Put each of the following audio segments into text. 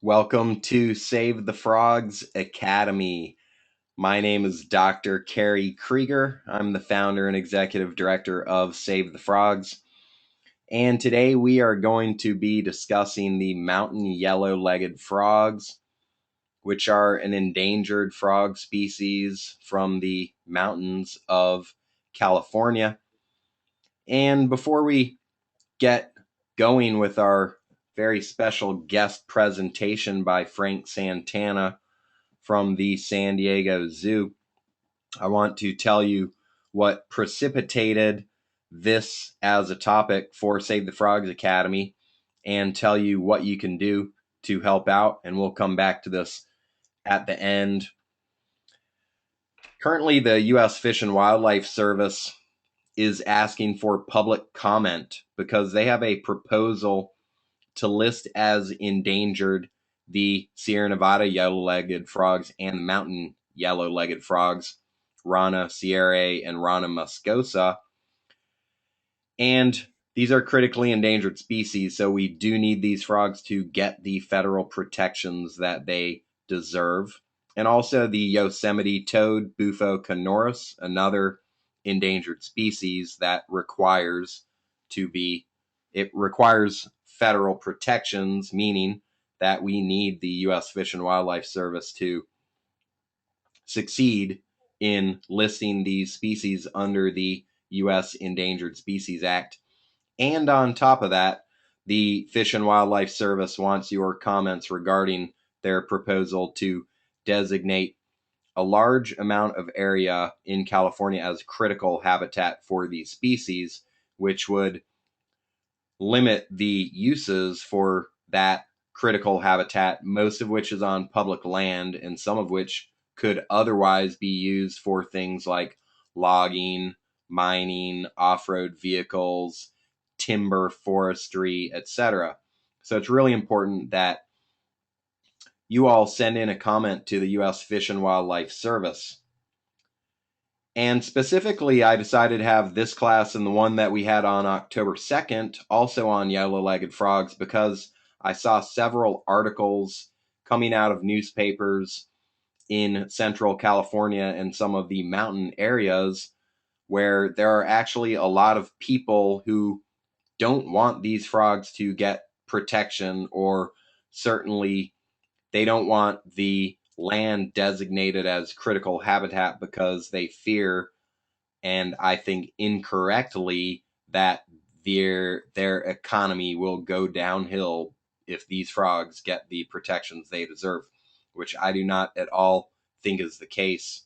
Welcome to Save the Frogs Academy. My name is Dr. Kerry Kriger. I'm the founder and executive director of Save the Frogs. And today we are going to be discussing the mountain yellow-legged frogs, which are an endangered frog species from the mountains of California. And before we get going with our very special guest presentation by Frank Santana from the San Diego Zoo, I want to tell you what precipitated this as a topic for Save the Frogs Academy and tell you what you can do to help out. And we'll come back to this at the end. Currently, the U.S. Fish and Wildlife Service is asking for public comment because they have a proposal to list as endangered the Sierra Nevada yellow-legged frogs and the mountain yellow-legged frogs, Rana sierrae and Rana muscosa. And these are critically endangered species, so we do need these frogs to get the federal protections that they deserve. And also the Yosemite toad, Bufo canorus, another endangered species that requires federal protections, meaning that we need the U.S. Fish and Wildlife Service to succeed in listing these species under the U.S. Endangered Species Act. And on top of that, the Fish and Wildlife Service wants your comments regarding their proposal to designate a large amount of area in California as critical habitat for these species, which would limit the uses for that critical habitat, most of which is on public land and some of which could otherwise be used for things like logging, mining, off-road vehicles, timber, forestry, etc. So it's really important that you all send in a comment to the U.S. Fish and Wildlife Service. And specifically, I decided to have this class and the one that we had on October 2nd also on yellow-legged frogs because I saw several articles coming out of newspapers in Central California and some of the mountain areas where there are actually a lot of people who don't want these frogs to get protection, or certainly they don't want the land designated as critical habitat because they fear, and I think incorrectly, that their economy will go downhill if these frogs get the protections they deserve, which I do not at all think is the case.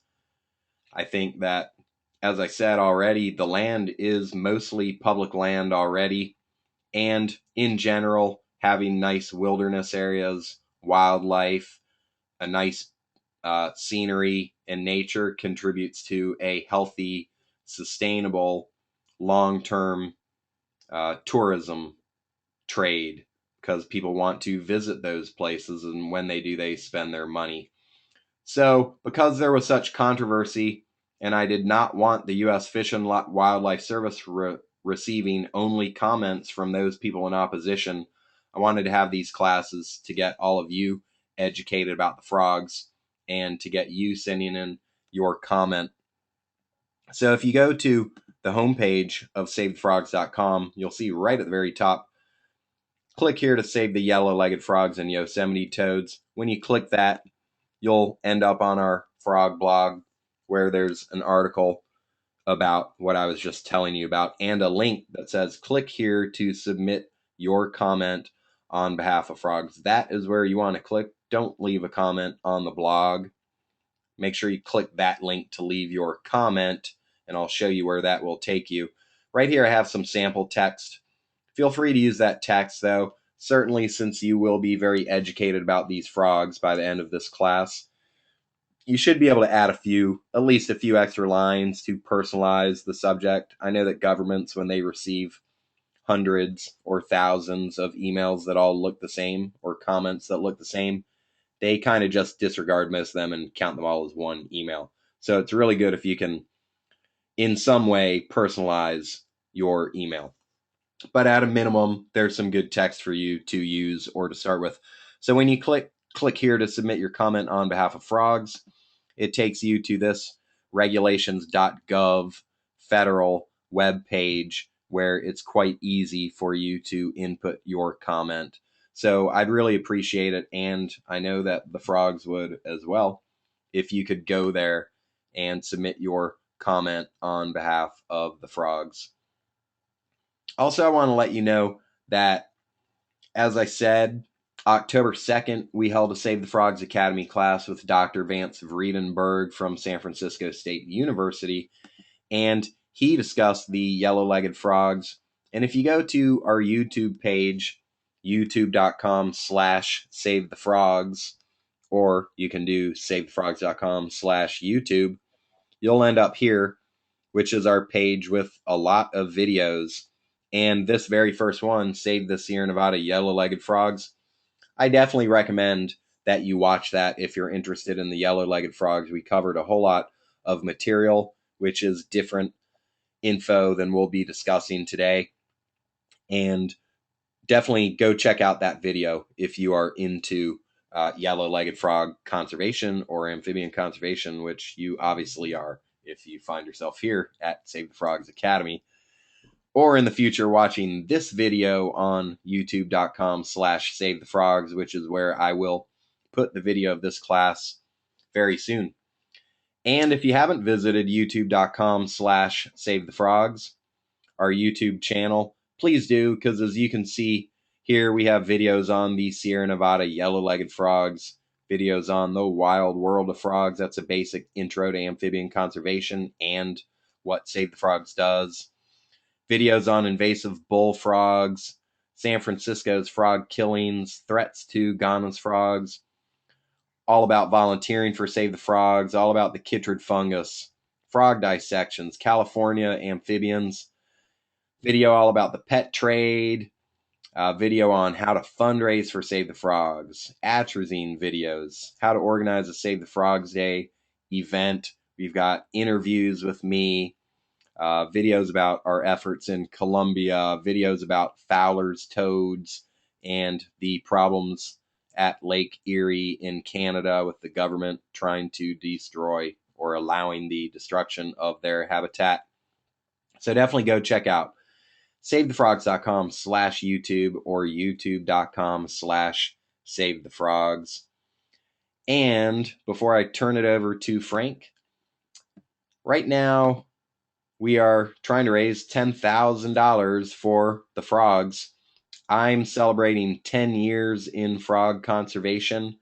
I think that, as I said already, the land is mostly public land already, and in general, having nice wilderness areas, wildlife, a nice scenery and nature contributes to a healthy, sustainable, long-term tourism trade because people want to visit those places, and when they do, they spend their money. So because there was such controversy, and I did not want the U.S. Fish and Wildlife Service receiving only comments from those people in opposition, I wanted to have these classes to get all of you educated about the frogs and to get you sending in your comment. So if you go to the homepage of SaveTheFrogs.com, you'll see right at the very top, click here to save the yellow-legged frogs and Yosemite toads. When you click that, you'll end up on our frog blog where there's an article about what I was just telling you about and a link that says click here to submit your comment on behalf of frogs. That is where you want to click. Don't leave a comment on the blog. Make sure you click that link to leave your comment, and I'll show you where that will take you. Right here I have some sample text. Feel free to use that text though, certainly since you will be very educated about these frogs by the end of this class. You should be able to add at least a few extra lines to personalize the subject. I know that governments, when they receive hundreds or thousands of emails that all look the same or comments that look the same, they kind of just disregard most of them and count them all as one email. So it's really good if you can, in some way, personalize your email. But at a minimum, there's some good text for you to use or to start with. So when you click here to submit your comment on behalf of frogs, it takes you to this regulations.gov federal web page where it's quite easy for you to input your comment. So I'd really appreciate it, and I know that the frogs would as well, if you could go there and submit your comment on behalf of the frogs. Also, I want to let you know that, as I said, October 2nd, we held a Save the Frogs Academy class with Dr. Vance Vredenberg from San Francisco State University, and he discussed the yellow-legged frogs. And if you go to our YouTube page, youtube.com/save the frogs, or you can do savethefrogs.com/YouTube, you'll end up here, which is our page with a lot of videos. And this very first one, Save the Sierra Nevada Yellow-Legged Frogs, I definitely recommend that you watch that if you're interested in the yellow-legged frogs. We covered a whole lot of material, which is different info than we'll be discussing today. And definitely go check out that video if you are into yellow-legged frog conservation or amphibian conservation, which you obviously are if you find yourself here at Save the Frogs Academy, or in the future watching this video on youtube.com/save the frogs, which is where I will put the video of this class very soon. And if you haven't visited youtube.com/save the frogs, our YouTube channel, please do, because as you can see here, we have videos on the Sierra Nevada yellow-legged frogs, videos on the wild world of frogs. That's a basic intro to amphibian conservation and what Save the Frogs does. Videos on invasive bullfrogs, San Francisco's frog killings, threats to Ghana's frogs, all about volunteering for Save the Frogs, all about the chytrid fungus, frog dissections, California amphibians, video all about the pet trade, video on how to fundraise for Save the Frogs, atrazine videos, how to organize a Save the Frogs Day event. We've got interviews with me, videos about our efforts in Colombia, videos about Fowler's toads and the problems at Lake Erie in Canada with the government trying to destroy or allowing the destruction of their habitat. So definitely go check out savethefrogs.com/YouTube or youtube.com/savethefrogs. And before I turn it over to Frank, right now we are trying to raise $10,000 for the frogs. I'm celebrating 10 years in frog conservation,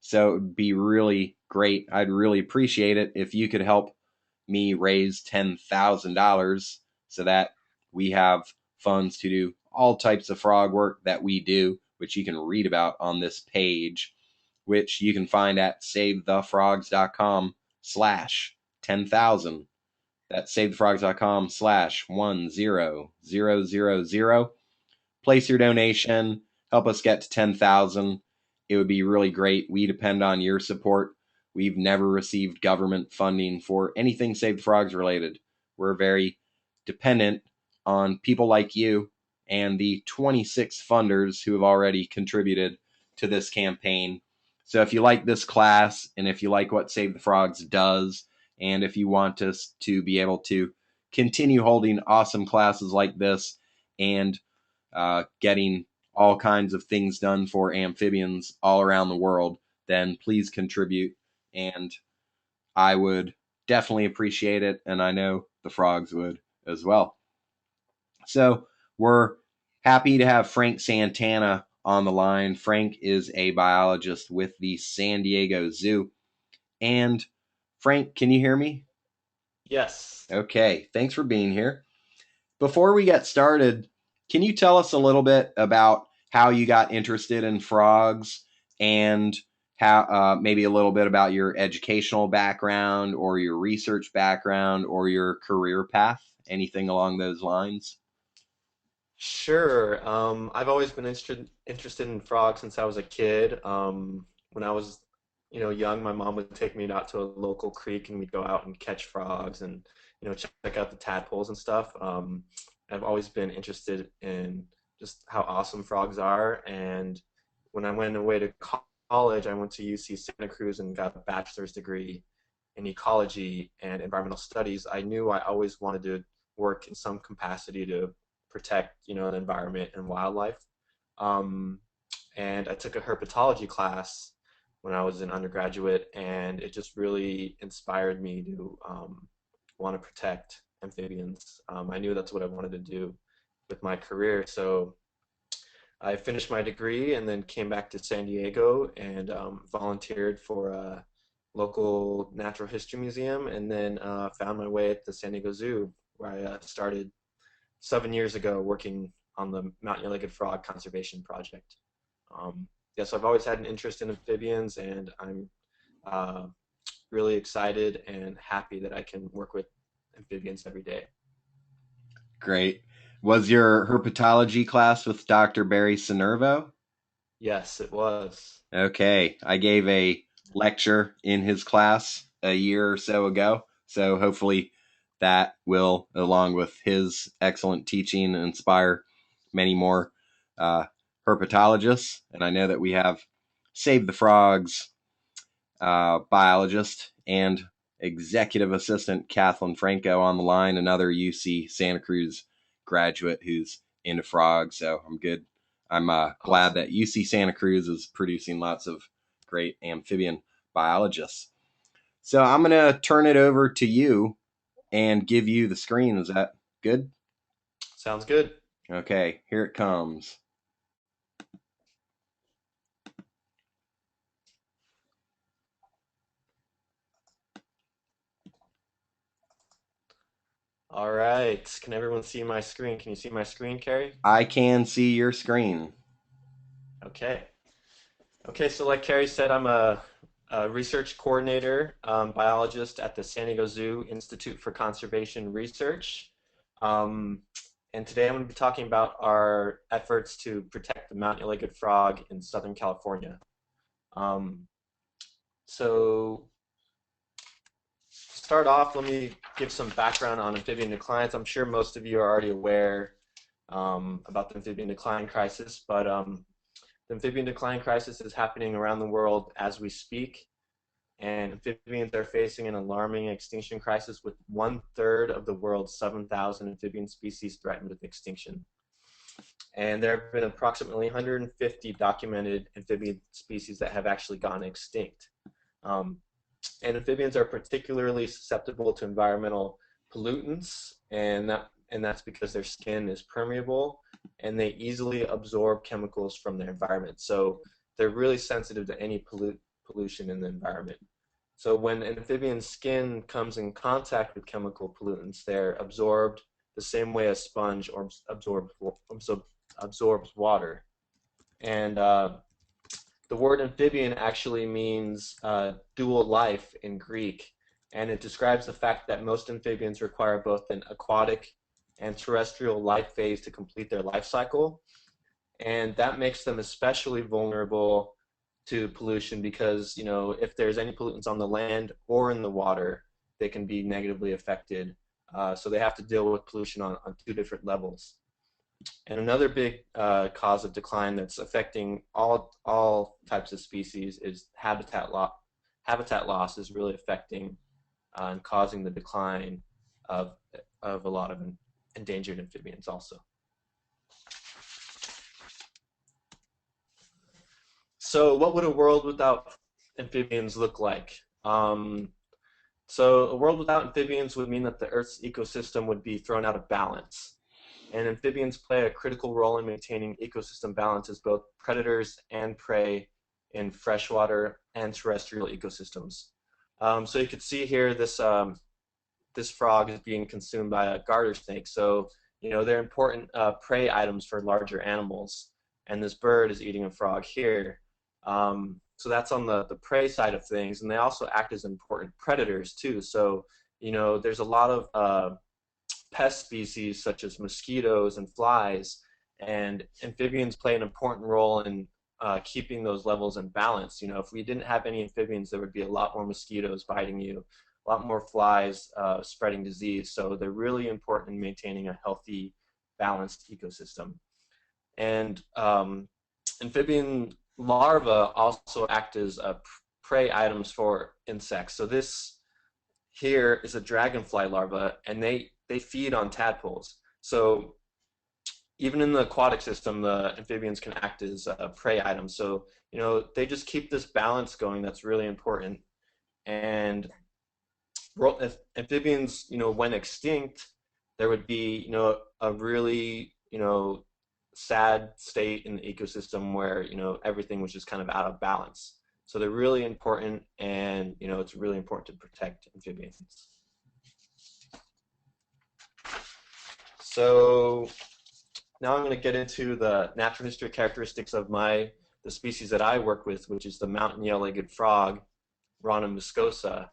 so it would be really great. I'd really appreciate it if you could help me raise $10,000 so that we have funds to do all types of frog work that we do, which you can read about on this page, which you can find at savethefrogs.com/10,000. That's savethefrogs.com/10000. Place your donation. Help us get to 10,000. It would be really great. We depend on your support. We've never received government funding for anything Save the Frogs related. We're very dependent on people like you and the 26 funders who have already contributed to this campaign. So if you like this class, and if you like what Save the Frogs does, and if you want us to be able to continue holding awesome classes like this and getting all kinds of things done for amphibians all around the world, then please contribute. And I would definitely appreciate it. And I know the frogs would as well. So we're happy to have Frank Santana on the line. Frank is a biologist with the San Diego Zoo. And Frank, can you hear me? Yes. Okay, thanks for being here. Before we get started, can you tell us a little bit about how you got interested in frogs and how maybe a little bit about your educational background or your research background or your career path, anything along those lines? Sure. I've always been interested in frogs since I was a kid. When I was, young, my mom would take me out to a local creek and we'd go out and catch frogs and, check out the tadpoles and stuff. I've always been interested in just how awesome frogs are, and when I went away to college, I went to UC Santa Cruz and got a bachelor's degree in ecology and environmental studies. I knew I always wanted to work in some capacity to protect, the environment and wildlife. Um, and I took a herpetology class when I was an undergraduate, and it just really inspired me to want to protect amphibians. I knew that's what I wanted to do with my career, so I finished my degree and then came back to San Diego and volunteered for a local natural history museum, and then found my way at the San Diego Zoo, where I started 7 years ago working on the mountain ear-legged frog conservation project. Um, yeah, so I've always had an interest in amphibians, and I'm uh, really excited and happy that I can work with amphibians every day. Great. Was your herpetology class with Dr. Barry Sinervo? Yes, it was. Okay. I gave a lecture in his class a year or so ago. So hopefully that will, along with his excellent teaching, inspire many more uh, herpetologists. And I know that we have Save the Frogs biologist and executive assistant Kathleen Franco on the line, another UC Santa Cruz graduate who's into frogs. So I'm good. I'm glad Awesome. that UC Santa Cruz is producing lots of great amphibian biologists. So I'm going to turn it over to you and give you the screen. Is that good? Sounds good. Okay, here it comes. All right. Can everyone see my screen? Can you see my screen, Carrie? I can see your screen. Okay. Okay, so like Carrie said, I'm a research coordinator, biologist at the San Diego Zoo Institute for Conservation Research. Um, and today I'm going to be talking about our efforts to protect the mountain ear-legged frog in Southern California. Um, so to start off, let me give some background on amphibian declines. I'm sure most of you are already aware about the amphibian decline crisis, but the amphibian decline crisis is happening around the world as we speak, and amphibians are facing an alarming extinction crisis with 1/3 of the world's 7,000 amphibian species threatened with extinction. And there have been approximately 150 documented amphibian species that have actually gone extinct. Um, and amphibians are particularly susceptible to environmental pollutants, and that's because their skin is permeable and they easily absorb chemicals from their environment. So they're really sensitive to any pollution in the environment. So when an amphibian's skin comes in contact with chemical pollutants, they're absorbed the same way a sponge or absorbs water. And the word amphibian actually means dual life in Greek, and it describes the fact that most amphibians require both an aquatic and terrestrial life phase to complete their life cycle. And that makes them especially vulnerable to pollution because, if there's any pollutants on the land or in the water, they can be negatively affected. So they have to deal with pollution on two different levels. And another big cause of decline that's affecting all types of species is habitat loss. Habitat loss is really affecting and causing the decline of a lot of endangered amphibians also. So what would a world without amphibians look like? So a world without amphibians would mean that the Earth's ecosystem would be thrown out of balance. And amphibians play a critical role in maintaining ecosystem balance as both predators and prey in freshwater and terrestrial ecosystems. So you could see here this frog is being consumed by a garter snake. So they're important prey items for larger animals, and this bird is eating a frog here. So that's on the prey side of things, and they also act as important predators too. So there's a lot of pest species such as mosquitoes and flies, and amphibians play an important role in keeping those levels in balance. If we didn't have any amphibians, there would be a lot more mosquitoes biting you, a lot more flies spreading disease. So they're really important in maintaining a healthy, balanced ecosystem. And amphibian larvae also act as prey items for insects. So this here is a dragonfly larva, and they feed on tadpoles. So even in the aquatic system, the amphibians can act as prey items. So they just keep this balance going. That's really important. And if amphibians, went extinct, there would be, a really, sad state in the ecosystem where, everything was just kind of out of balance. So they're really important, and, it's really important to protect amphibians. So now I'm going to get into the natural history characteristics of the species that I work with, which is the mountain yellow-legged frog, Rana muscosa.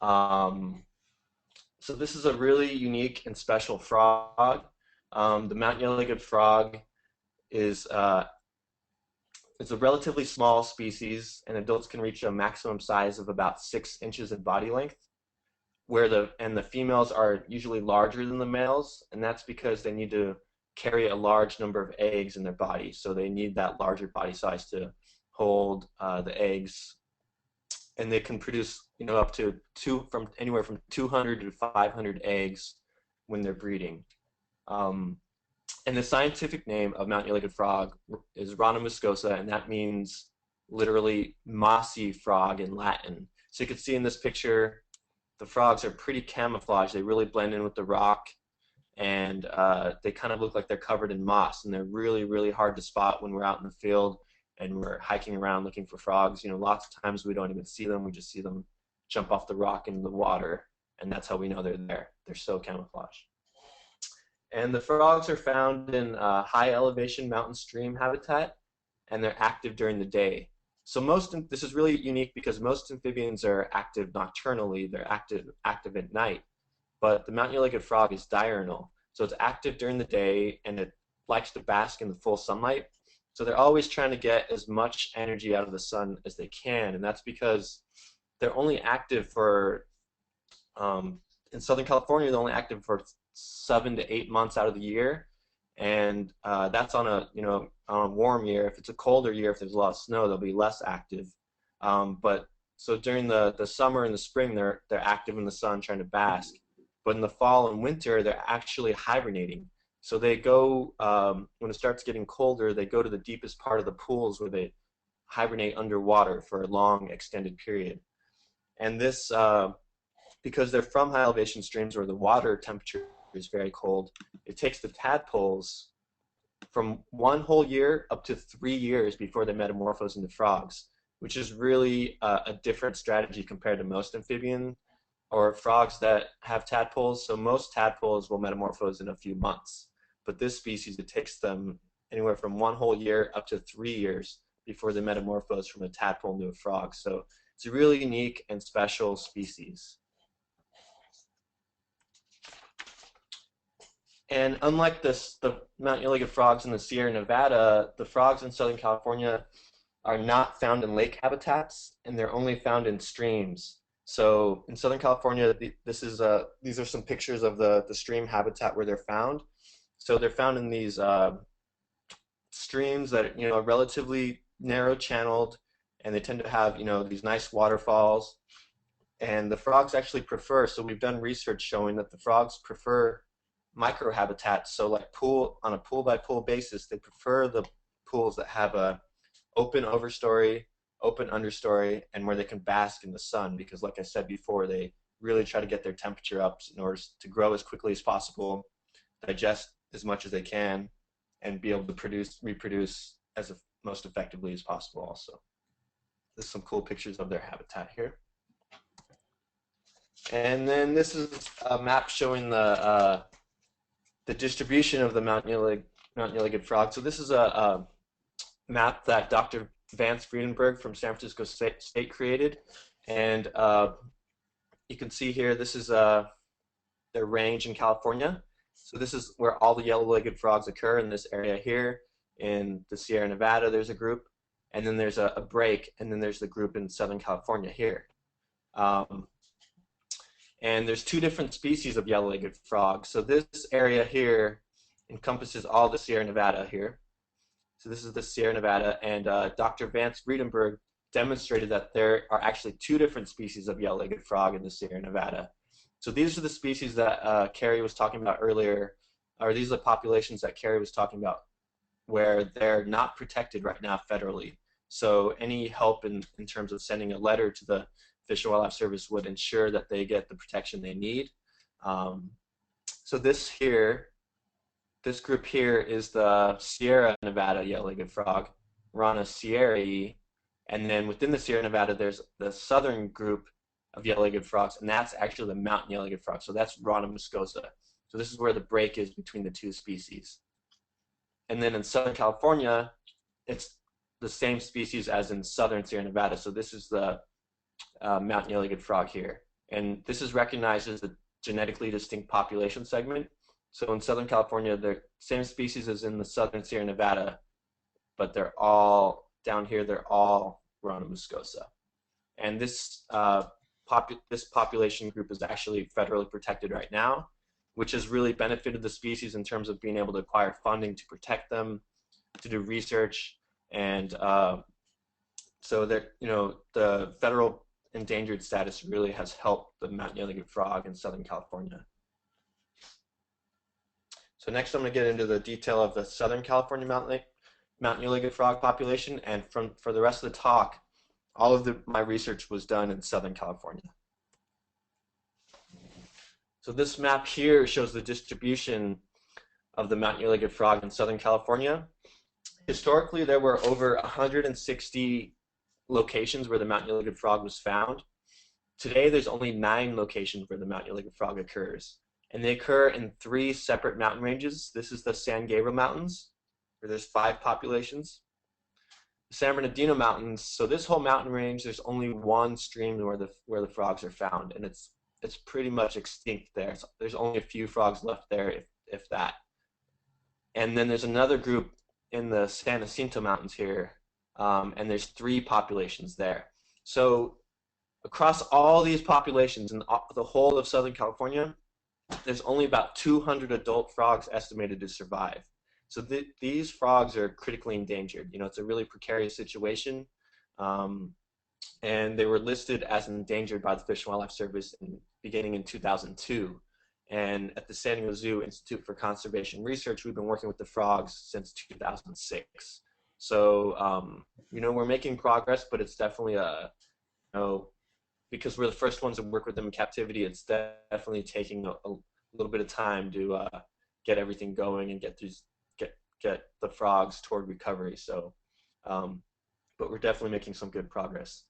Um, So this is a really unique and special frog. The mountain yellow-legged frog is it's a relatively small species, and adults can reach a maximum size of about 6 inches in body length. The females are usually larger than the males, and that's because they need to carry a large number of eggs in their body. So they need that larger body size to hold the eggs, and they can produce up to anywhere from 200 to 500 eggs when they're breeding. And the scientific name of mountain yellow-legged frog is Rana muscosa, and that means literally mossy frog in Latin. So you can see in this picture, the frogs are pretty camouflaged. They really blend in with the rock, and they kind of look like they're covered in moss, and they're really, really hard to spot when we're out in the field and we're hiking around looking for frogs. Lots of times we don't even see them. We just see them jump off the rock into the water, and that's how we know they're there. They're so camouflaged. And the frogs are found in high elevation mountain stream habitat, and they're active during the day. So this is really unique because most amphibians are active nocturnally. They're active at night. But the mountain yellow-legged frog is diurnal. So it's active during the day, and it likes to bask in the full sunlight. So they're always trying to get as much energy out of the sun as they can, and that's because they're only active for, in Southern California, they're only active for 7 to 8 months out of the year, and that's on a warm year. If it's a colder year, if there's a lot of snow, they'll be less active. But so during the summer and the spring, they're active in the sun trying to bask. But in the fall and winter, they're actually hibernating. So they go, when it starts getting colder, they go to the deepest part of the pools where they hibernate underwater for a long, extended period. And this, because they're from high elevation streams where the water temperature is very cold, it takes the tadpoles from 1 whole year up to 3 years before they metamorphose into frogs, which is really a different strategy compared to most amphibian or frogs that have tadpoles. So most tadpoles will metamorphose in a few months. But this species, it takes them anywhere from 1 whole year up to 3 years before they metamorphose from a tadpole into a frog. So it's a really unique and special species. And unlike the mountain yellow-legged frogs in the Sierra Nevada, the frogs in Southern California are not found in lake habitats, and they're only found in streams. So in Southern California, these are some pictures of the stream habitat where they're found. So they're found in these streams that are relatively narrow channeled, and they tend to have these nice waterfalls. And the frogs actually prefer. So we've done research showing that the frogs prefer microhabitats. So like on a pool by pool basis, they prefer the pools that have a open overstory, open understory, and where they can bask in the sun, because like I said before, they really try to get their temperature up in order to grow as quickly as possible, digest as much as they can, and be able to reproduce as most effectively as possible also. There's some cool pictures of their habitat here. And then this is a map showing the distribution of the mountain yellow-legged frog. So this is a map that Dr. Vance Friedenberg from San Francisco State created. And you can see here, this is their range in California. So this is where all the yellow-legged frogs occur in this area here. In the Sierra Nevada, there's a group. And then there's a break, and then there's the group in Southern California here. And there's 2 different species of yellow-legged frogs. So this area here encompasses all the Sierra Nevada here. So this is the Sierra Nevada, and Dr. Vance Friedenberg demonstrated that there are actually two different species of yellow-legged frog in the Sierra Nevada. So these are the species that Kerry was talking about earlier, or these are the populations that Kerry was talking about where they're not protected right now federally. So any help in terms of sending a letter to the Fish and Wildlife Service would ensure that they get the protection they need. Um, so this group here is the Sierra Nevada yellow-legged frog, Rana sierrae, and then within the Sierra Nevada, there's the southern group of yellow-legged frogs, and that's actually the mountain yellow-legged frog. So that's Rana muscosa. So this is where the break is between the two species. And then in Southern California, it's the same species as in Southern Sierra Nevada. So this is the mountain yellow-legged frog here. And this is recognized as a genetically distinct population segment. So in Southern California, they're same species as in the Southern Sierra Nevada, but they're all, down here, they're all Rana muscosa. And this, this population group is actually federally protected right now, which has really benefited the species in terms of being able to acquire funding to protect them, to do research, and so that, you know, the federal endangered status really has helped the mountain yellow-legged frog in Southern California. So next I'm going to get into the detail of the Southern California mountain yellow-legged frog population, and for the rest of the talk, all of my research was done in Southern California. So this map here shows the distribution of the mountain yellow-legged frog in Southern California. Historically, there were over 160 locations where the mountain yellow-legged frog was found. Today, there's only 9 locations where the mountain yellow-legged frog occurs, and they occur in 3 separate mountain ranges. This is the San Gabriel Mountains, where there's 5 populations. The San Bernardino Mountains, so this whole mountain range, there's only 1 stream where the frogs are found, and it's pretty much extinct there. So there's only a few frogs left there, if that. And then there's another group in the San Jacinto Mountains here, and there's 3 populations there. So across all these populations in the whole of Southern California, there's only about 200 adult frogs estimated to survive. So these frogs are critically endangered. You know, it's a really precarious situation, and they were listed as endangered by the Fish and Wildlife Service beginning in 2002. And at the San Diego Zoo Institute for Conservation Research, we've been working with the frogs since 2006. So, you know, we're making progress, but it's definitely because we're the first ones to work with them in captivity, it's definitely taking a little bit of time to get everything going and get the frogs toward recovery. So, but we're definitely making some good progress.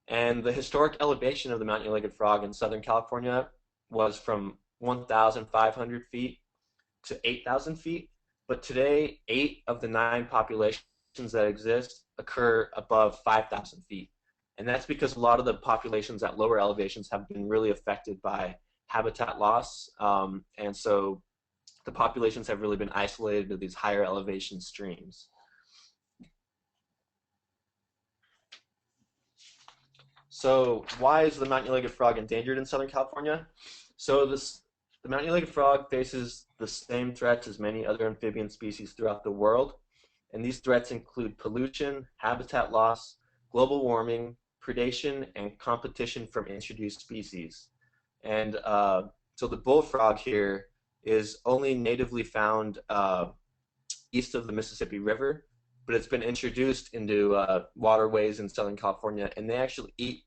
And the historic elevation of the mountain yellow-legged frog in Southern California was from 1,500 feet to 8,000 feet. But today, 8 of the 9 populations that exist occur above 5,000 feet. And that's because a lot of the populations at lower elevations have been really affected by habitat loss. And so the populations have really been isolated to these higher elevation streams. So why is the mountain yellow-legged frog endangered in Southern California? So the mountain yellow-legged frog faces the same threats as many other amphibian species throughout the world. And these threats include pollution, habitat loss, global warming, predation, and competition from introduced species. And so the bullfrog here is only natively found east of the Mississippi River, but it's been introduced into waterways in Southern California, and they actually eat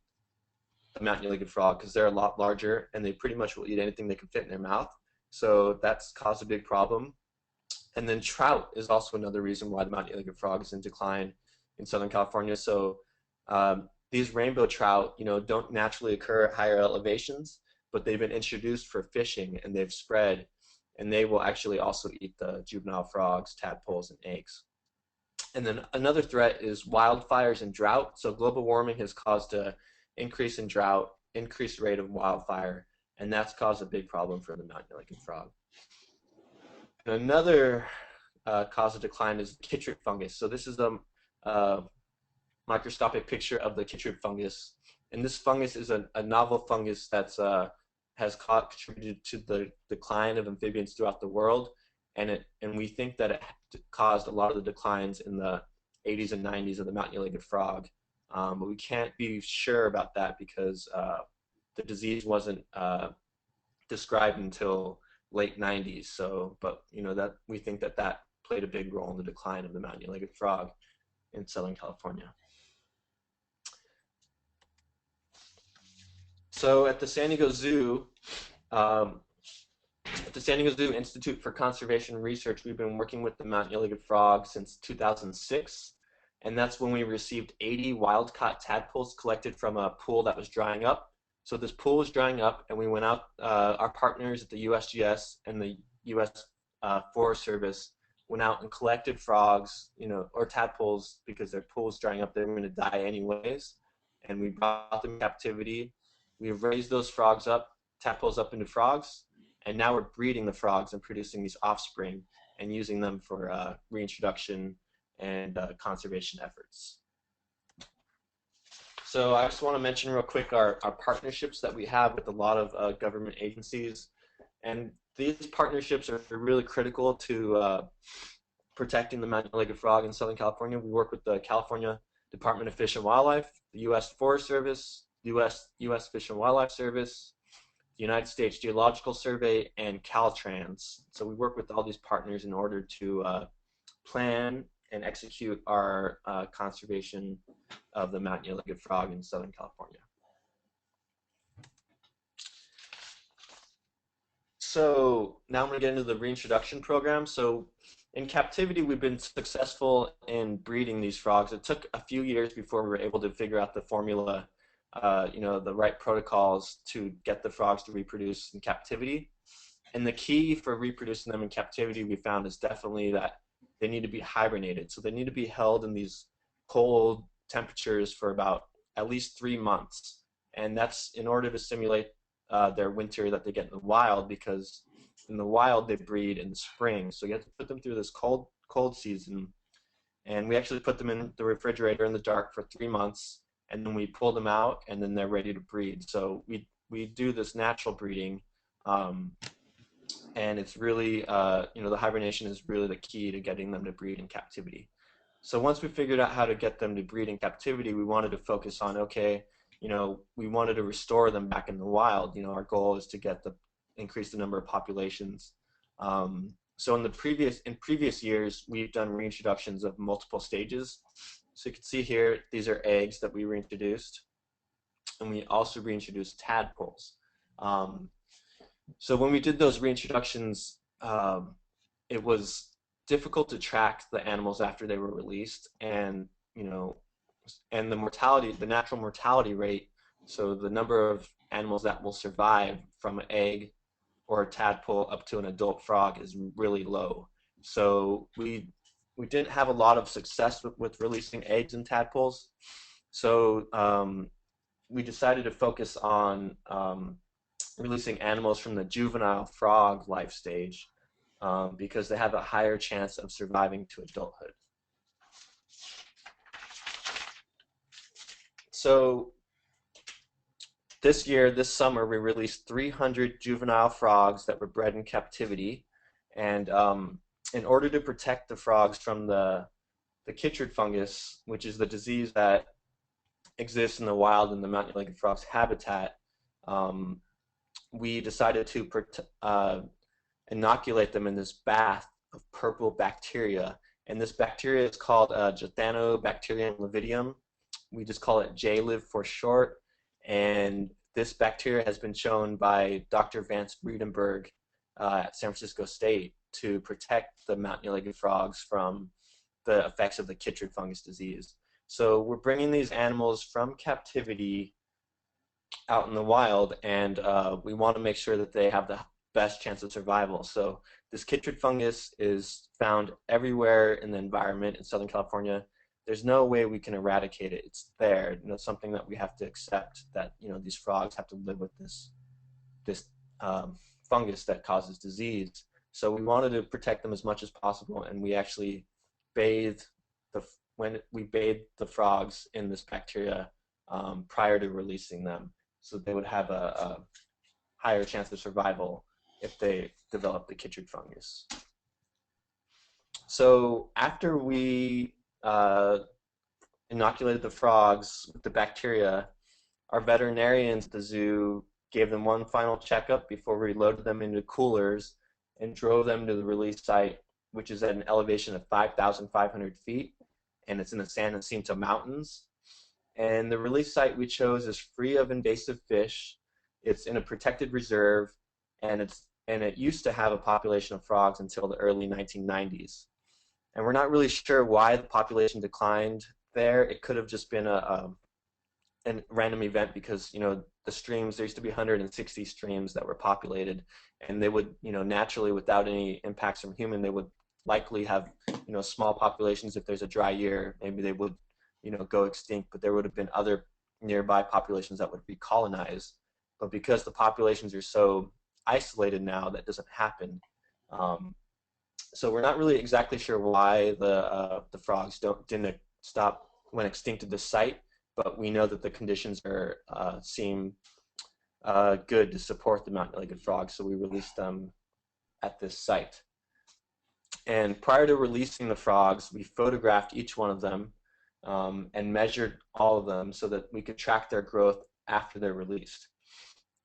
the mountain yellow-legged frog because they're a lot larger, and they pretty much will eat anything they can fit in their mouth. So that's caused a big problem. And then trout is also another reason why the mountain yellow-legged frog is in decline in Southern California. So these rainbow trout, you know, don't naturally occur at higher elevations, but they've been introduced for fishing, and they've spread, and they will actually also eat the juvenile frogs, tadpoles, and eggs. And then another threat is wildfires and drought. So global warming has caused an increase in drought, increased rate of wildfire, and that's caused a big problem for the mountain yellow-legged frog. And another cause of decline is chytrid fungus. So this is a microscopic picture of the chytrid fungus, and this fungus is a novel fungus that's has contributed to the decline of amphibians throughout the world. and we think that it caused a lot of the declines in the 80s and 90s of the mountain-legged frog. But we can't be sure about that because the disease wasn't described until late 90s. So, but that we think that that played a big role in the decline of the mountain-legged frog in Southern California. So at the San Diego Zoo, at the San Diego Zoo Institute for Conservation Research, we've been working with the mountain-legged frog since 2006, and that's when we received 80 wild-caught tadpoles collected from a pool that was drying up. So this pool was drying up, and we went out, our partners at the USGS and the US Forest Service went out and collected frogs, or tadpoles, because their pool was drying up, they were going to die anyways, and we brought them in captivity. We've raised those frogs up, tadpoles up into frogs, and now we're breeding the frogs and producing these offspring and using them for reintroduction and conservation efforts. So I just want to mention real quick our partnerships that we have with a lot of government agencies. And these partnerships are really critical to protecting the mountain-legged frog in Southern California. We work with the California Department of Fish and Wildlife, the U.S. Forest Service, U.S. Fish and Wildlife Service, the United States Geological Survey, and Caltrans. So we work with all these partners in order to plan and execute our conservation of the mountain-legged frog in Southern California. So now I'm going to get into the reintroduction program. So in captivity, we've been successful in breeding these frogs. It took a few years before we were able to figure out the formula, the right protocols to get the frogs to reproduce in captivity. And the key for reproducing them in captivity, we found, is definitely that they need to be hibernated. So they need to be held in these cold temperatures for about at least 3 months. And that's in order to simulate their winter that they get in the wild, because in the wild they breed in the spring. So you have to put them through this cold season. And we actually put them in the refrigerator in the dark for 3 months, and then we pull them out, and then they're ready to breed. So we do this natural breeding, and it's really, the hibernation is really the key to getting them to breed in captivity. So once we figured out how to get them to breed in captivity, we wanted to focus on, okay, we wanted to restore them back in the wild. Our goal is to increase the number of populations. So in previous years, we've done reintroductions of multiple stages. So you can see here, these are eggs that we reintroduced, and we also reintroduced tadpoles. So when we did those reintroductions, it was difficult to track the animals after they were released, and and the natural mortality rate, so the number of animals that will survive from an egg or a tadpole up to an adult frog, is really low. So we didn't have a lot of success with releasing eggs and tadpoles. So we decided to focus on releasing animals from the juvenile frog life stage, because they have a higher chance of surviving to adulthood. So this summer, we released 300 juvenile frogs that were bred in captivity, and in order to protect the frogs from the chytrid fungus, which is the disease that exists in the wild in the mountain-legged frog's habitat, we decided to inoculate them in this bath of purple bacteria, and this bacteria is called Githanobacterium lividium. We just call it JLiv for short, and this bacteria has been shown by Dr. Vance Breedenberg at San Francisco State to protect the mountain-legged frogs from the effects of the chytrid fungus disease. So we're bringing these animals from captivity out in the wild, and we want to make sure that they have the best chance of survival. So this chytrid fungus is found everywhere in the environment in Southern California. There's no way we can eradicate it. It's there. Something that we have to accept, that these frogs have to live with this fungus that causes disease. So we wanted to protect them as much as possible, and we actually bathed the frogs in this bacteria prior to releasing them, so they would have a higher chance of survival if they develop the chytrid fungus. So after we inoculated the frogs with the bacteria, our veterinarians at the zoo gave them one final checkup before we loaded them into coolers and drove them to the release site, which is at an elevation of 5,500 feet, and it's in the San Jacinto Mountains. And the release site we chose is free of invasive fish. It's in a protected reserve, and it used to have a population of frogs until the early 1990s. And we're not really sure why the population declined there. It could have just been a random event because the streams, there used to be 160 streams that were populated, and they would naturally, without any impacts from human, they would likely have small populations. If there's a dry year, maybe they would go extinct, but there would have been other nearby populations that would recolonize. But because the populations are so isolated now, that doesn't happen. So we're not really exactly sure why the frogs didn't stop went extinct at the site, but we know that the conditions are seem good to support the mountain-legged frogs, so we released them at this site. And prior to releasing the frogs, we photographed each one of them and measured all of them so that we could track their growth after they're released.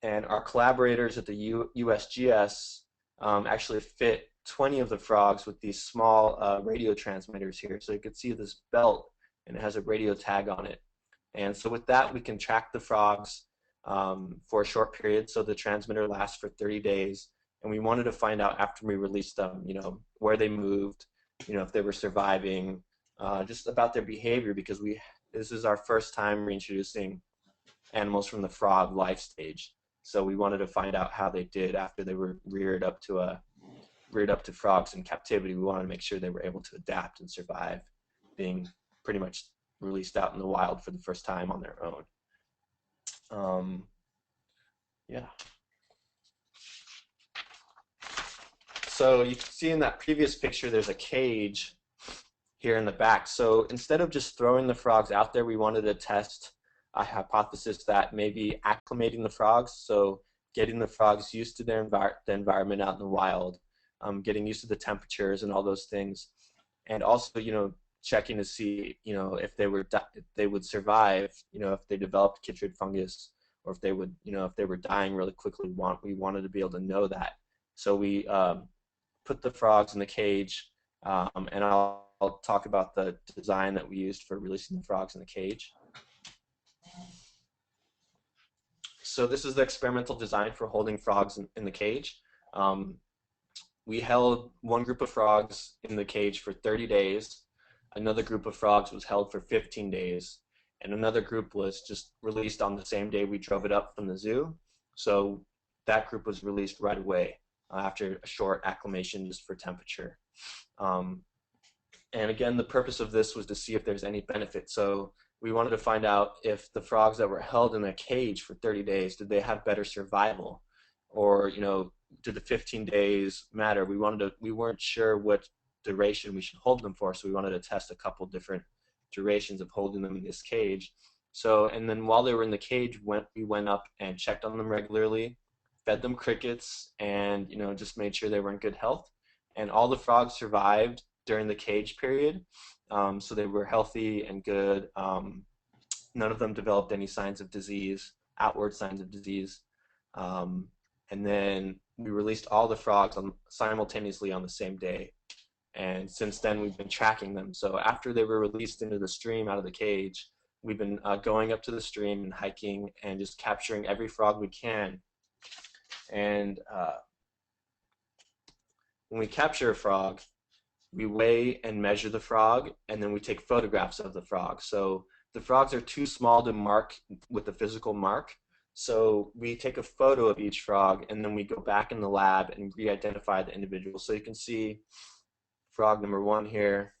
And our collaborators at the USGS actually fit 20 of the frogs with these small radio transmitters here. So you could see this belt, and it has a radio tag on it. And so with that, we can track the frogs for a short period. So the transmitter lasts for 30 days. And we wanted to find out after we released them, where they moved, if they were surviving, just about their behavior, because this is our first time reintroducing animals from the frog life stage. So we wanted to find out how they did after they were reared up to frogs in captivity. We wanted to make sure they were able to adapt and survive being pretty much released out in the wild for the first time on their own. Yeah. So you can see in that previous picture, there's a cage here in the back. So instead of just throwing the frogs out there, we wanted to test a hypothesis that maybe acclimating the frogs, so getting the frogs used to the environment out in the wild, getting used to the temperatures and all those things, and also checking to see if they would survive, if they developed chytrid fungus, or if they would if they were dying really quickly. We wanted to be able to know that. So we put the frogs in the cage, and I'll talk about the design that we used for releasing the frogs in the cage. So this is the experimental design for holding frogs in the cage. We held one group of frogs in the cage for 30 days. Another group of frogs was held for 15 days. And another group was just released on the same day we drove it up from the zoo. So that group was released right away after a short acclimation just for temperature. And again, the purpose of this was to see if there's any benefit. So we wanted to find out if the frogs that were held in a cage for 30 days, did they have better survival? Or, did the 15 days matter? We weren't sure what duration we should hold them for, so we wanted to test a couple different durations of holding them in this cage. So, and then while they were in the cage, we went up and checked on them regularly, fed them crickets, and just made sure they were in good health. And all the frogs survived during the cage period, so they were healthy and good. None of them developed any signs of disease, outward signs of disease. And then we released all the frogs simultaneously on the same day. And since then, we've been tracking them. So after they were released into the stream out of the cage, we've been going up to the stream and hiking and just capturing every frog we can. And when we capture a frog, we weigh and measure the frog, and then we take photographs of the frog. So the frogs are too small to mark with a physical mark. So we take a photo of each frog, and then we go back in the lab and re-identify the individual. So you can see frog number 1 here,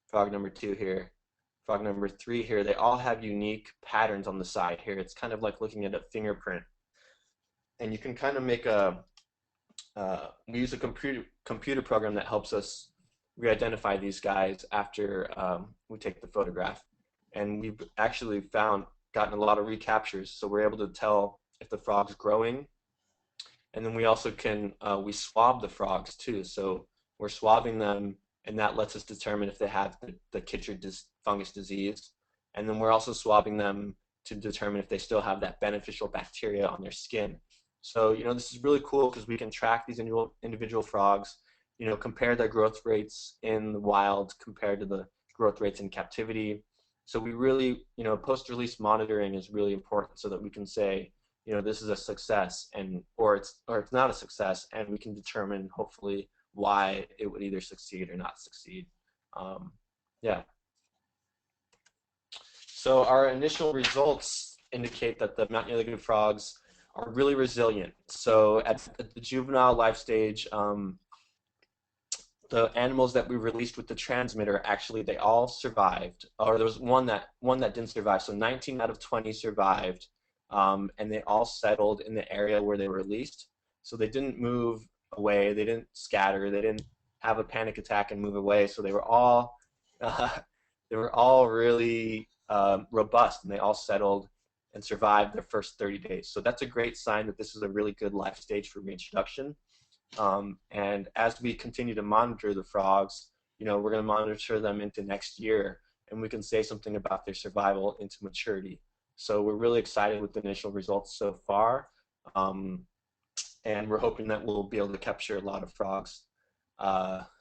frog number 2 here, frog number 3 here. They all have unique patterns on the side here. It's kind of like looking at a fingerprint. And you can kind of make we use a computer program that helps us re-identify these guys after we take the photograph. And we've actually gotten a lot of recaptures, so we're able to tell if the frog's growing. And then we also can we swab the frogs too, so we're swabbing them and that lets us determine if they have the chytrid fungus disease. And then we're also swabbing them to determine if they still have that beneficial bacteria on their skin. So, this is really cool because we can track these individual frogs, compare their growth rates in the wild compared to the growth rates in captivity. So we really, post-release monitoring is really important so that we can say, this is a success, or it's not a success, and we can determine hopefully why it would either succeed or not succeed. Yeah. So our initial results indicate that the mountain elegant frogs are really resilient. So at the juvenile life stage, the animals that we released with the transmitter, actually they all survived, or there was one that didn't survive. So 19 out of 20 survived, and they all settled in the area where they were released. So they didn't move away, they didn't scatter, they didn't have a panic attack and move away. So uh, they were all really robust, and they all settled and survived their first 30 days. So that's a great sign that this is a really good life stage for reintroduction. And as we continue to monitor the frogs, we're going to monitor them into next year, and we can say something about their survival into maturity. So we're really excited with the initial results so far, and we're hoping that we'll be able to capture a lot of frogs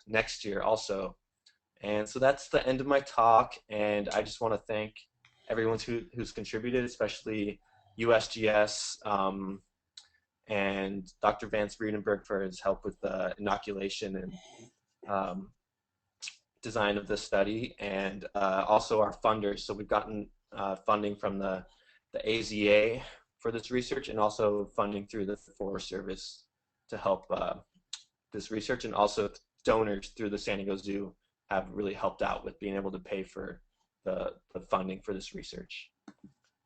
next year also. And so that's the end of my talk, and I just want to thank everyone who's contributed, especially USGS, and Dr. Vance Friedenberg for his help with the inoculation and design of this study, and also our funders. So we've gotten funding from the AZA for this research, and also funding through the Forest Service to help this research, and also donors through the San Diego Zoo have really helped out with being able to pay for the funding for this research.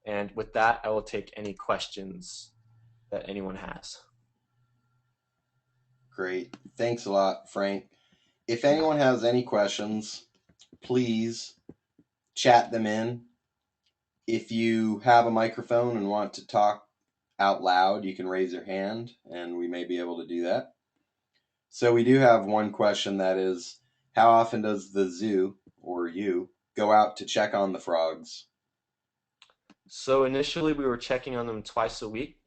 And with that, I will take any questions that anyone has. Great. Thanks a lot, Frank. If anyone has any questions, please chat them in. If you have a microphone and want to talk out loud, you can raise your hand and we may be able to do that. So we do have one question, that is, how often does the zoo, or you, go out to check on the frogs? So initially we were checking on them twice a week.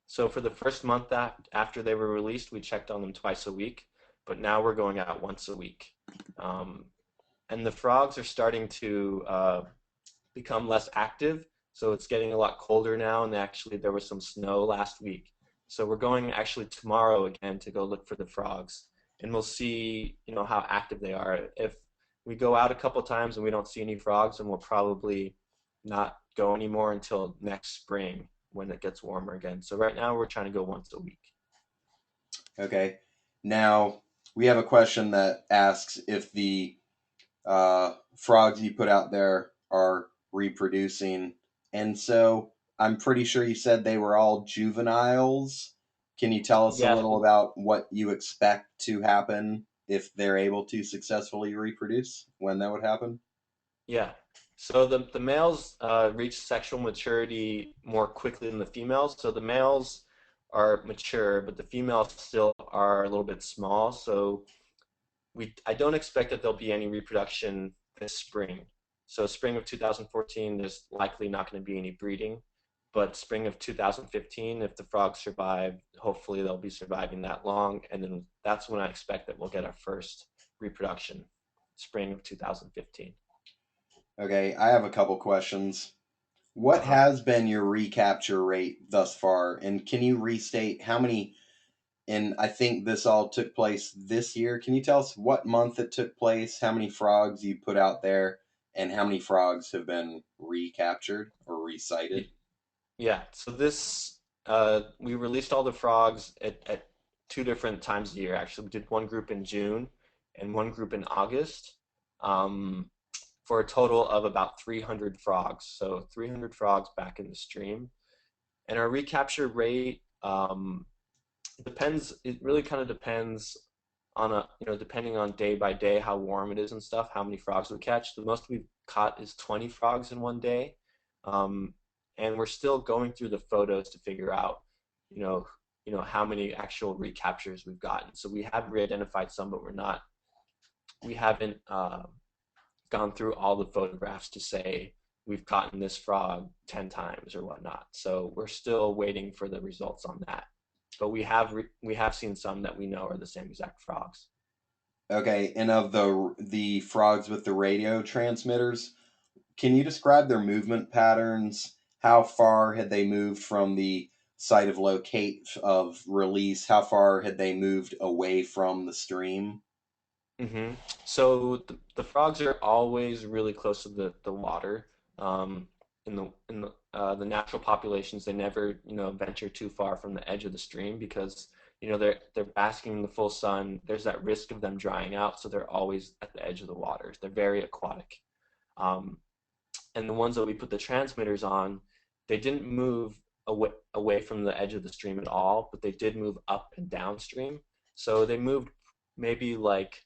So for the first month after they were released, we checked on them twice a week, but now we're going out once a week. And the frogs are starting to become less active, so it's getting a lot colder now, and actually there was some snow last week. So we're going actually tomorrow again to go look for the frogs, and we'll see, how active they are. If we go out a couple times and we don't see any frogs, then we'll probably not go anymore until next spring when it gets warmer again. So right now we're trying to go once a week. Okay. Now, we have a question that asks if the frogs you put out there are reproducing. And so I'm pretty sure you said they were all juveniles. Can you tell us a Yes, little about what you expect to happen if they're able to successfully reproduce, when that would happen? yeah. So the males reach sexual maturity more quickly than the females. So the males are mature, but the females still are a little bit small. So I don't expect that there'll be any reproduction this spring. So spring of 2014, there's likely not going to be any breeding. But spring of 2015, if the frogs survive, hopefully they'll be surviving that long. And then that's when I expect that we'll get our first reproduction, spring of 2015. Okay, I have a couple questions. What Uh-huh. has been your recapture rate thus far? And can you restate how many? And I think this all took place this year. Can you tell us what month it took place, how many frogs you put out there, and how many frogs have been recaptured or resighted? Yeah, so we released all the frogs at two different times a year, actually. We did one group in June and one group in August, um, for a total of about 300 frogs. So 300 frogs back in the stream. And our recapture rate it really kind of depends on depending on day by day, how warm it is and stuff, how many frogs we catch. The most we've caught is 20 frogs in one day. Um, and we're still going through the photos to figure out, you know, how many actual recaptures we've gotten. So we have re-identified some, but we're not we haven't gone through all the photographs to say we've caught this frog 10 times or whatnot. So we're still waiting for the results on that. But we have seen some that we know are the same exact frogs. Okay, and of the frogs with the radio transmitters, can you describe their movement patterns? How far had they moved from the site of locate of release? How far had they moved away from the stream? hmm So the frogs are always really close to the water. Um, in the natural populations, they never venture too far from the edge of the stream because they're basking in the full sun. There's that risk of them drying out, so they're always at the edge of the waters. They're very aquatic. Um, and the ones that we put the transmitters on, they didn't move away from the edge of the stream at all, but they did move up and downstream. So they moved maybe like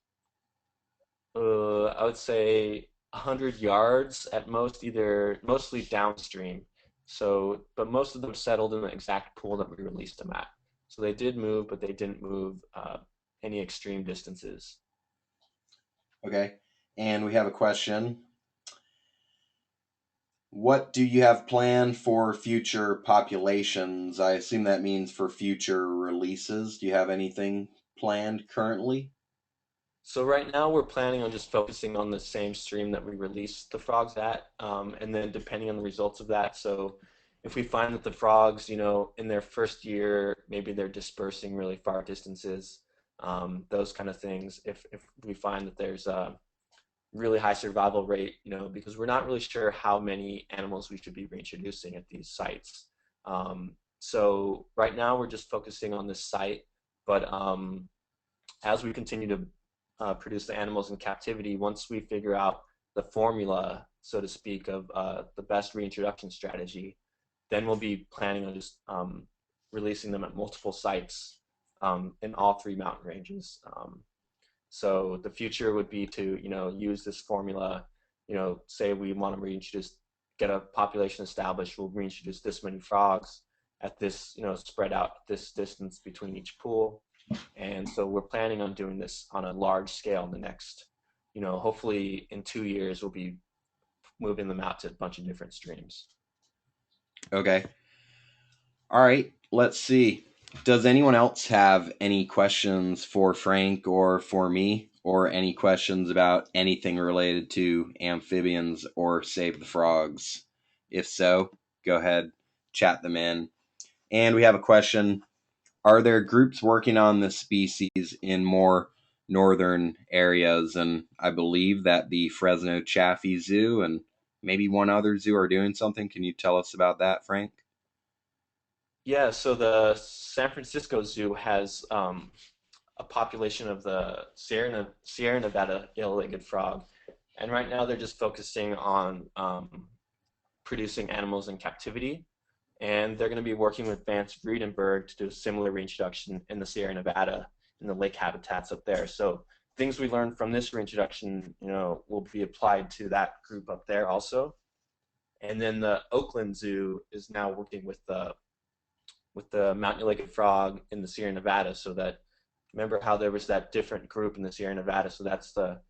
I would say 100 yards at most, either mostly downstream. So, but most of them settled in the exact pool that we released them at. So they did move, but they didn't move any extreme distances. Okay, and we have a question. What do you have planned for future populations? I assume that means for future releases. Do you have anything planned currently? So right now we're planning on just focusing on the same stream that we released the frogs at, and then depending on the results of that. So if we find that the frogs, in their first year, maybe they're dispersing really far distances, those kind of things. If we find that there's a really high survival rate, because we're not really sure how many animals we should be reintroducing at these sites. So right now we're just focusing on this site, but as we continue to produce the animals in captivity, once we figure out the formula, so to speak, of the best reintroduction strategy, then we'll be planning on just releasing them at multiple sites in all three mountain ranges. So the future would be to, use this formula, say we want to reintroduce, get a population established, we'll reintroduce this many frogs at this, spread out this distance between each pool. And so we're planning on doing this on a large scale in the next, hopefully in 2 years, we'll be moving them out to a bunch of different streams. Okay. All right, let's see. Does anyone else have any questions for Frank or for me, or any questions about anything related to amphibians or Save the Frogs? If so, go ahead, chat them in. And we have a question. Are there groups working on this species in more northern areas? And I believe that the Fresno Chaffee Zoo and maybe one other zoo are doing something. Can you tell us about that, Frank? Yeah, so the San Francisco Zoo has a population of the Sierra Nevada yellow-legged frog, and right now they're just focusing on producing animals in captivity, and they're going to be working with Vance Friedenberg to do a similar reintroduction in the Sierra Nevada in the lake habitats up there. So things we learned from this reintroduction, will be applied to that group up there also. And then the Oakland Zoo is now working with the mountain-legged frog in the Sierra Nevada, so that remember how there was that different group in the Sierra Nevada. So that's the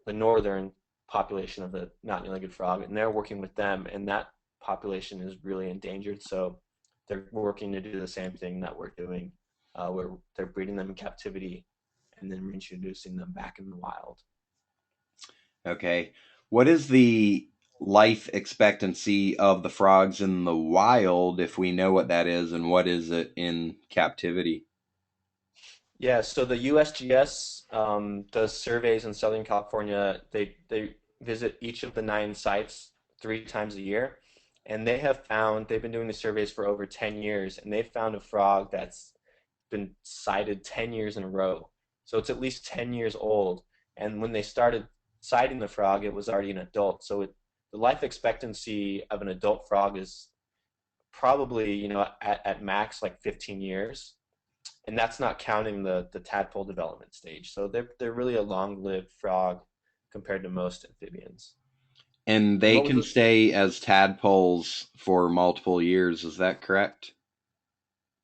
northern population of the mountain-legged frog, and they're working with them, and that population is really endangered. So they're working to do the same thing that we're doing, where they're breeding them in captivity and then reintroducing them back in the wild. Okay. What is the life expectancy of the frogs in the wild, if we know what that is, and what is it in captivity? Yeah, so the USGS does surveys in Southern California. They visit each of the 9 sites 3 times a year, and they've been doing the surveys for over 10 years, and they've found a frog that's been sighted 10 years in a row. So it's at least 10 years old. And when they started sighting the frog, it was already an adult. So the life expectancy of an adult frog is probably, at max like 15 years, and that's not counting the tadpole development stage. So they're really a long-lived frog compared to most amphibians. And And they what was can it? stay as tadpoles for multiple years. Is that correct?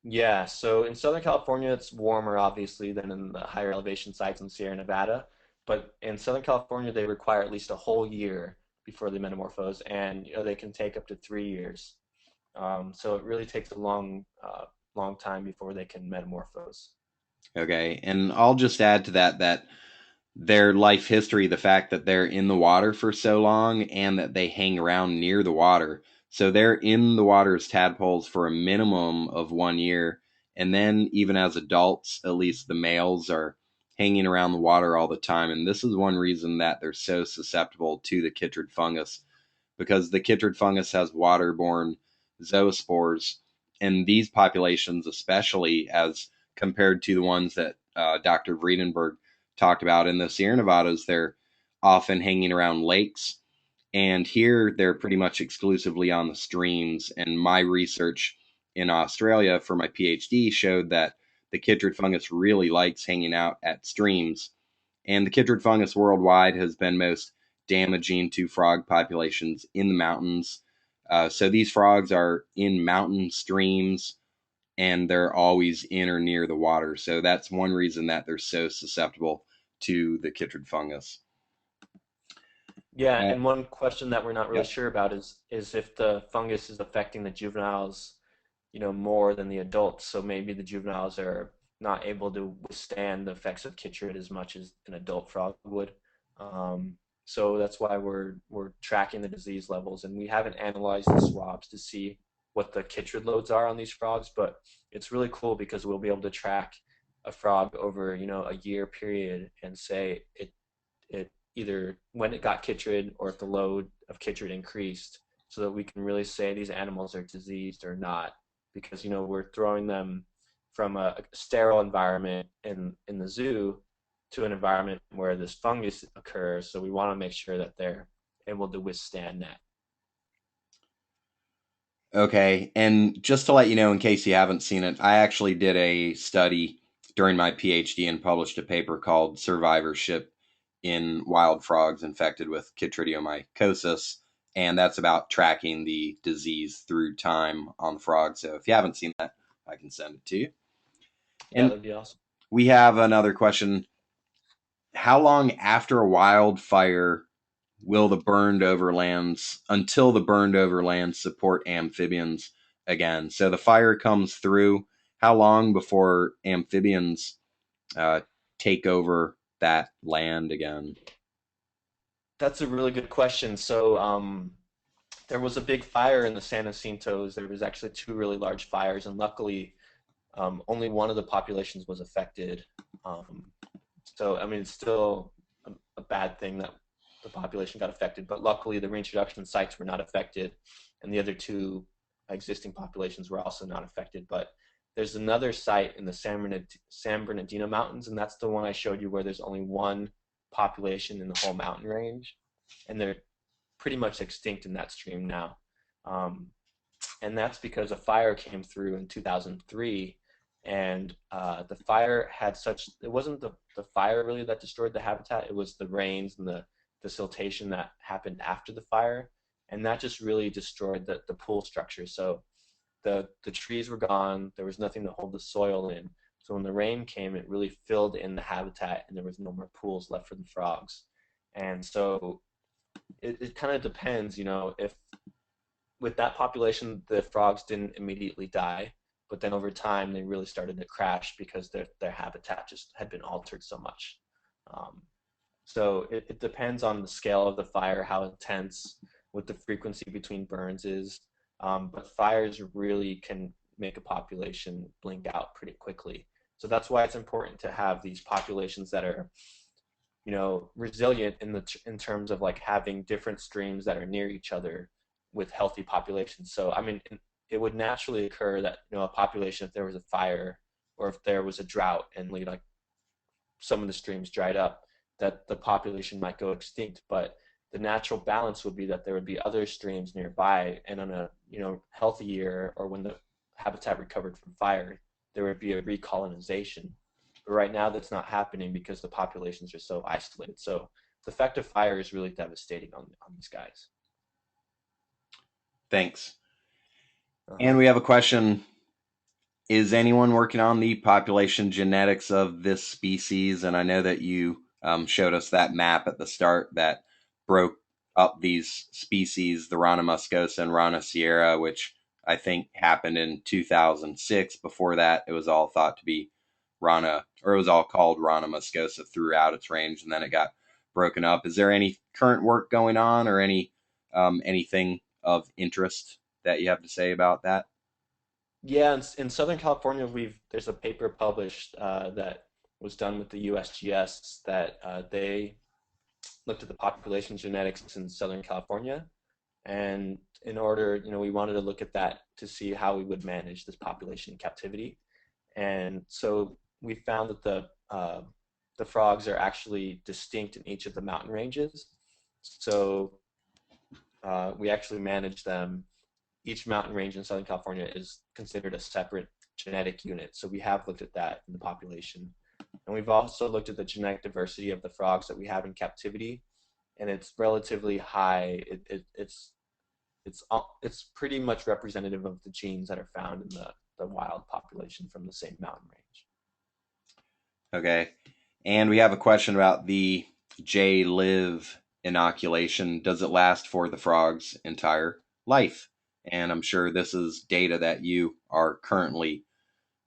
Yeah, so in Southern California, it's warmer obviously than in the higher elevation sites in Sierra Nevada. but in Southern California, they require at least a whole year before they metamorphose, and they can take up to 3 years. So it really takes a long time before they can metamorphose. Okay, and I'll just add to that that their life history, the fact that they're in the water for so long and that they hang around near the water. So they're in the water as tadpoles for a minimum of 1 year. And then, even as adults, at least the males are hanging around the water all the time. And this is one reason that they're so susceptible to the chytrid fungus, because the chytrid fungus has waterborne zoospores. And these populations, especially as compared to the ones that Dr. Vredenberg talked about in the Sierra Nevadas, they're often hanging around lakes. And here they're pretty much exclusively on the streams. And my research in Australia for my PhD showed that the chytrid fungus really likes hanging out at streams. And the chytrid fungus worldwide has been most damaging to frog populations in the mountains. So these frogs are in mountain streams and they're always in or near the water. So that's one reason that they're so susceptible to the chytrid fungus. Yeah, Uh, and one question that we're not really yep. sure about is if the fungus is affecting the juveniles, more than the adults. So maybe the juveniles are not able to withstand the effects of chytrid as much as an adult frog would. So that's why we're tracking the disease levels, and we haven't analyzed the swabs to see what the chytrid loads are on these frogs, but it's really cool because we'll be able to track a frog over, a year period and say it either when it got chytrid or if the load of chytrid increased, so that we can really say these animals are diseased or not, because we're throwing them from a sterile environment in the zoo to an environment where this fungus occurs. So we want to make sure that they're able to withstand that. Okay. And just to let you know, in case you haven't seen it, I actually did a study during my PhD and published a paper called Survivorship in Wild Frogs Infected with Chytridiomycosis. And that's about tracking the disease through time on the frog. So if you haven't seen that, I can send it to you. Yeah, And that'd be awesome. we have another question. How long after a wildfire will the burned overlands until the burned overlands support amphibians again? So the fire comes through. How long before amphibians uh, take over that land again? That's a really good question. So, there was a big fire in the San Jacintos. There was actually two really large fires, and luckily, only one of the populations was affected. Um, so, I mean, it's still a bad thing that the population got affected, but luckily the reintroduction sites were not affected, and the other two existing populations were also not affected. But there's another site in the San Bernardino Mountains, and that's the one I showed you where there's only one population in the whole mountain range, and they're pretty much extinct in that stream now. Um, and that's because a fire came through in 2003, and the fire had such, it wasn't the fire really that destroyed the habitat, it was the rains and the siltation that happened after the fire, and that just really destroyed the pool structure. So the trees were gone, there was nothing to hold the soil in, so when the rain came it really filled in the habitat and there was no more pools left for the frogs. And so it kind of depends, if with that population, the frogs didn't immediately die, but then over time they really started to crash because their habitat just had been altered so much. Um, so it depends on the scale of the fire, how intense, what the frequency between burns is. But fires really can make a population blink out pretty quickly. So that's why it's important to have these populations that are, resilient in terms of like having different streams that are near each other with healthy populations. So I mean, it would naturally occur that a population, if there was a fire or if there was a drought and like some of the streams dried up, that the population might go extinct. But the natural balance would be that there would be other streams nearby, and on a healthy year or when the habitat recovered from fire, there would be a recolonization. But right now, that's not happening because the populations are so isolated. So the effect of fire is really devastating on these guys. Thanks. And Uh-huh. we have a question. Is anyone working on the population genetics of this species? And I know that you showed us that map at the start that broke up these species, the Rana muscosa and Rana sierra, which I think happened in 2006. Before that, it was all thought to be Rana, or it was all called Rana muscosa throughout its range, and then it got broken up. Is there any current work going on, or anything of interest that you have to say about that? Yeah, in Southern California, there's a paper published that was done with the USGS that they looked at the population genetics in Southern California, and in order, we wanted to look at that to see how we would manage this population in captivity. And so we found that the frogs are actually distinct in each of the mountain ranges. So we actually manage them. Each mountain range in Southern California is considered a separate genetic unit. So we have looked at that in the population. And we've also looked at the genetic diversity of the frogs that we have in captivity, and it's relatively high. It's pretty much representative of the genes that are found in the wild population from the same mountain range. Okay. And we have a question about the J-Live inoculation. Does it last for the frog's entire life? And I'm sure this is data that you are currently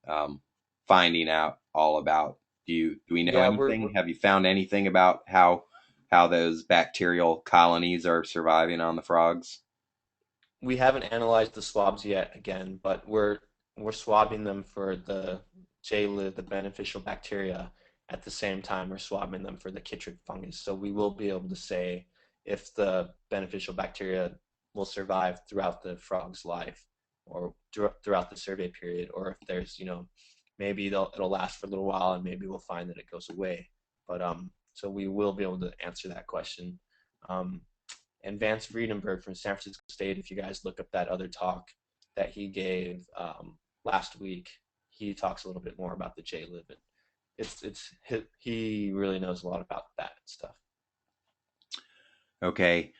um, finding out all about. Do we know Yeah, anything? Have you found anything about how those bacterial colonies are surviving on the frogs? we haven't analyzed the swabs yet again, but we're swabbing them for the J-live, the beneficial bacteria, at the same time we're swabbing them for the chytrid fungus. So we will be able to say if the beneficial bacteria will survive throughout the frog's life or throughout the survey period, or if there's, maybe it'll last for a little while and maybe we'll find that it goes away. But so we will be able to answer that question. Um, and Vance Friedenberg from San Francisco State, if you guys look up that other talk that he gave last week, he talks a little bit more about the J-Live. He really knows a lot about that stuff. Okay.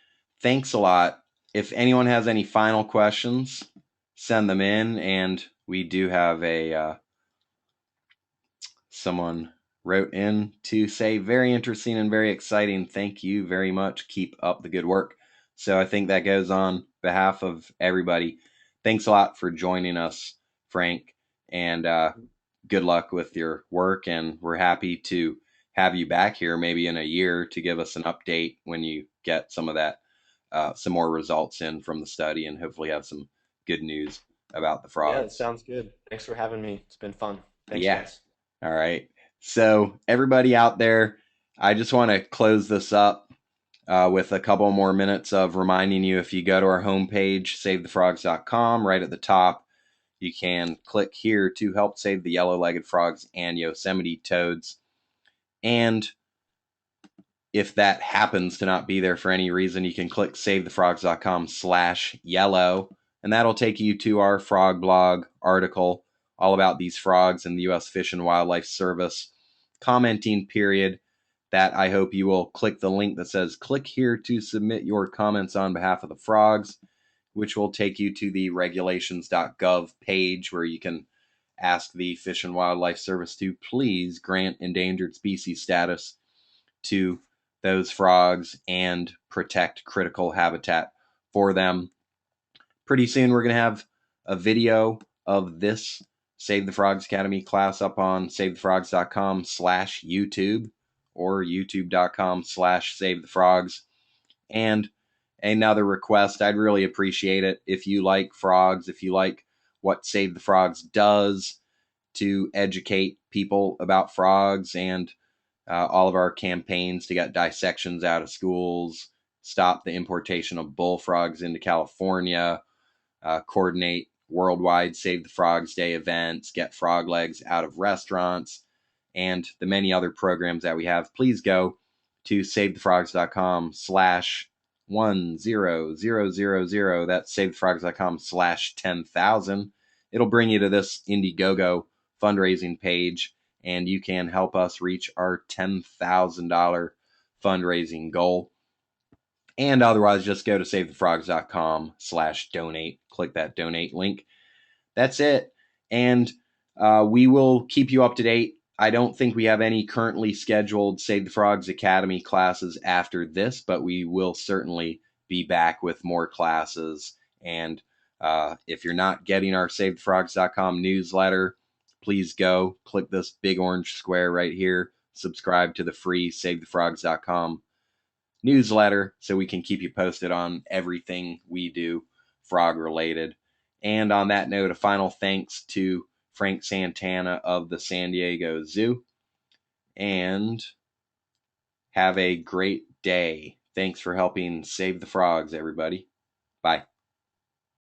Thanks a lot. If anyone has any final questions, send them in. And we do have someone wrote in to say, very interesting and very exciting. Thank you very much. Keep up the good work. So I think that goes on behalf of everybody. Thanks a lot for joining us, Frank. And good luck with your work. And we're happy to have you back here maybe in a year to give us an update when you get some of that, some more results in from the study, and hopefully have some good news about the Yeah, it frogs. sounds good. Thanks for having me. It's been fun. Thanks, Yeah. guys. All right. So, everybody out there, I just want to close this up with a couple more minutes of reminding you, if you go to our homepage, savethefrogs.com, right at the top, you can click here to help save the yellow-legged frogs and Yosemite toads. And if that happens to not be there for any reason, you can click savethefrogs.com/yellow, and that'll take you to our frog blog article all about these frogs and the U.S. Fish and Wildlife Service commenting period. That I hope you will click the link that says click here to submit your comments on behalf of the frogs, which will take you to the regulations.gov page where you can ask the Fish and Wildlife Service to please grant endangered species status to those frogs and protect critical habitat for them. Pretty soon we're going to have a video of this Save the Frogs Academy class up on savethefrogs.com/YouTube or youtube.com/savethefrogs. And another request, I'd really appreciate it if you like frogs, if you like what Save the Frogs does to educate people about frogs, and all of our campaigns to get dissections out of schools, stop the importation of bullfrogs into California, coordinate worldwide Save the Frogs Day events, get frog legs out of restaurants, and the many other programs that we have. Please go to savethefrogs.com/10000. That's savethefrogs.com/10,000. It'll bring you to this Indiegogo fundraising page, and you can help us reach our $10,000 fundraising goal. And otherwise, just go to savethefrogs.com/donate. Click that donate link. That's it. And we will keep you up to date I don't think we have any currently scheduled Save the Frogs Academy classes after this, but we will certainly be back with more classes. And if you're not getting our SaveTheFrogs.com newsletter, please go click this big orange square right here, subscribe to the free SaveTheFrogs.com newsletter so we can keep you posted on everything we do frog related. And on that note, a final thanks to Frank Santana of the San Diego Zoo. And have a great day. Thanks for helping save the frogs, everybody. Bye.